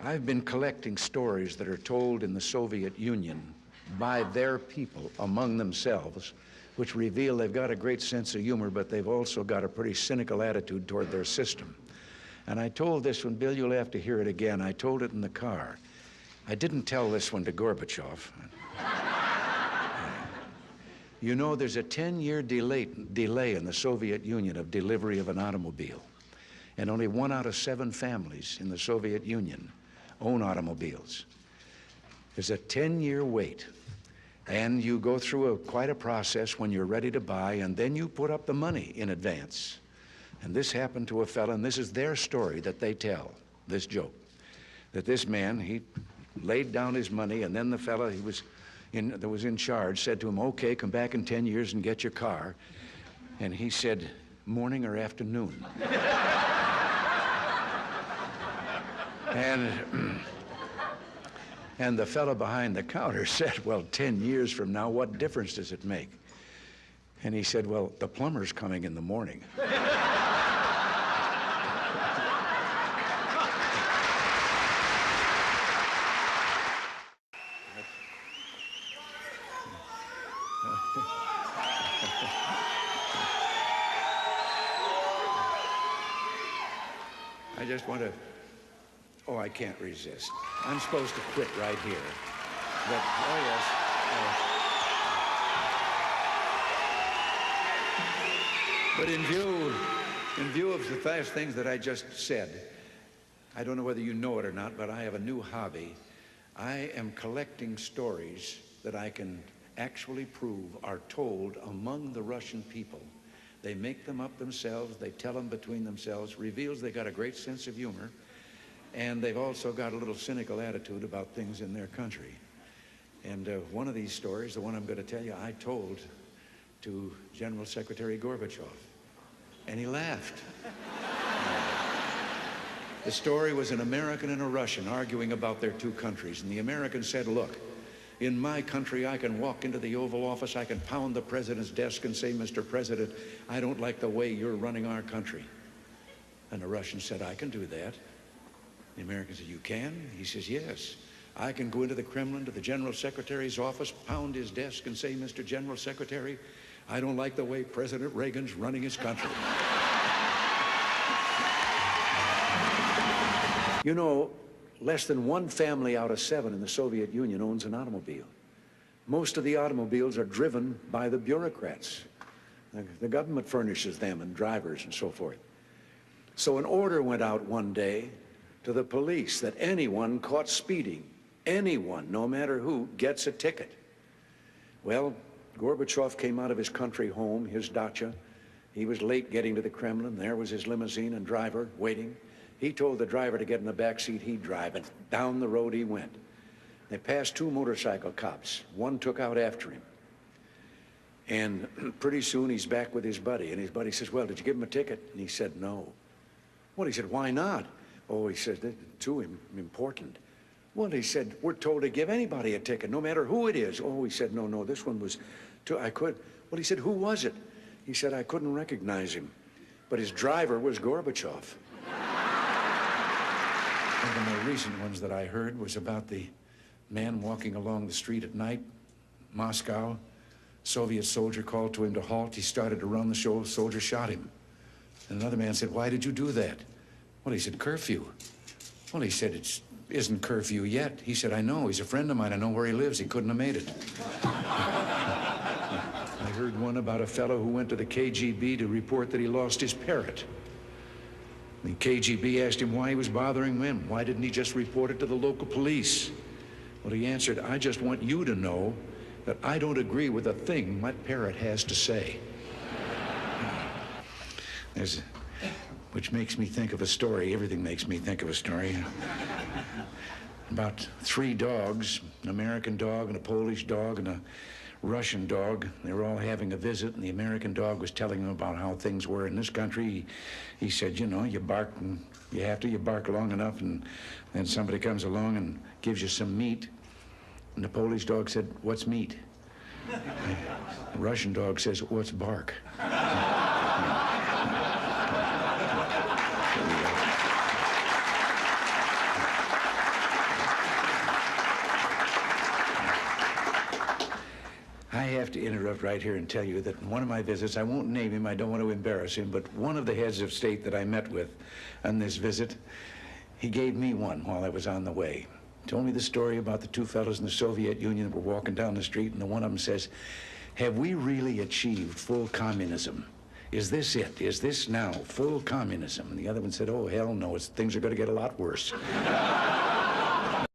I've been collecting stories that are told in the Soviet Union by their people among themselves, which reveal they've got a great sense of humor, but they've also got a pretty cynical attitude toward their system. And I told this one, Bill, you'll have to hear it again. I told it in the car. I didn't tell this one to Gorbachev. You know, there's a 10-year delay in the Soviet Union of delivery of an automobile. And only 1 out of 7 families in the Soviet Union own automobiles. There's a 10-year wait. And you go through quite a process when you're ready to buy, and then you put up the money in advance. And this happened to a fella, and this is their story that they tell, this joke, that this man, he laid down his money, and then the fella that was in charge said to him, okay, come back in 10 years and get your car. And he said, morning or afternoon? And the fellow behind the counter said, well, 10 years from now, what difference does it make? And he said, well, the plumber's coming in the morning. I just want to, oh, I can't resist. I'm supposed to quit right here. But, oh, yes. But in view of the fast things that I just said, I don't know whether you know it or not, but I have a new hobby. I am collecting stories that I can actually prove are told among the Russian people. They make them up themselves, they tell them between themselves, reveals they got a great sense of humor, and they've also got a little cynical attitude about things in their country. And one of these stories, the one I'm going to tell you, I told to General Secretary Gorbachev, and he laughed. The story was an American and a Russian arguing about their two countries, and the American said, look, in my country, I can walk into the Oval Office, I can pound the president's desk and say, Mr. President, I don't like the way you're running our country. And the Russian said, I can do that. The American said, you can? He says, yes. I can go into the Kremlin, to the General Secretary's office, pound his desk and say, Mr. General Secretary, I don't like the way President Reagan's running his country. You know, less than 1 family out of 7 in the Soviet Union owns an automobile. Most of the automobiles are driven by the bureaucrats. The government furnishes them and drivers and so forth. So an order went out one day to the police that anyone caught speeding, anyone, no matter who, gets a ticket. Well, Gorbachev came out of his country home, his dacha. He was late getting to the Kremlin. There was his limousine and driver waiting. He told the driver to get in the back seat, he'd drive, and down the road he went. They passed 2 motorcycle cops. One took out after him. And pretty soon he's back with his buddy, and his buddy says, well, did you give him a ticket? And he said, no. Well, he said, why not? Oh, he said, they're too important. Well, he said, we're told to give anybody a ticket, no matter who it is. Oh, he said, no, this one was too, I could. Well, he said, who was it? He said, I couldn't recognize him, but his driver was Gorbachev. One of the more recent ones that I heard was about the man walking along the street at night, Moscow. Soviet soldier called to him to halt. He started to run. The soldier shot him. And another man said, why did you do that? Well, he said, curfew. Well, he said, it isn't curfew yet. He said, I know. He's a friend of mine. I know where he lives. He couldn't have made it. I heard one about a fellow who went to the KGB to report that he lost his parrot. The KGB asked him why he was bothering them. Why didn't he just report it to the local police? Well, he answered, I just want you to know that I don't agree with a thing my parrot has to say. Which makes me think of a story. Everything makes me think of a story. About 3 dogs, an American dog and a Polish dog and a Russian dog. They were all having a visit, and the American dog was telling them about how things were in this country. He said, you know, you bark, and you bark long enough, and then somebody comes along and gives you some meat. And the Polish dog said, what's meat? The Russian dog says, what's bark? have to interrupt right here and tell you that in one of my visits, I won't name him, I don't want to embarrass him, but one of the heads of state that I met with on this visit, he gave me one while I was on the way. Told me the story about the two fellows in the Soviet Union that were walking down the street, and the one of them says, "Have we really achieved full communism? Is this it? Is this now full communism?" And the other one said, "Oh, hell no, things are going to get a lot worse."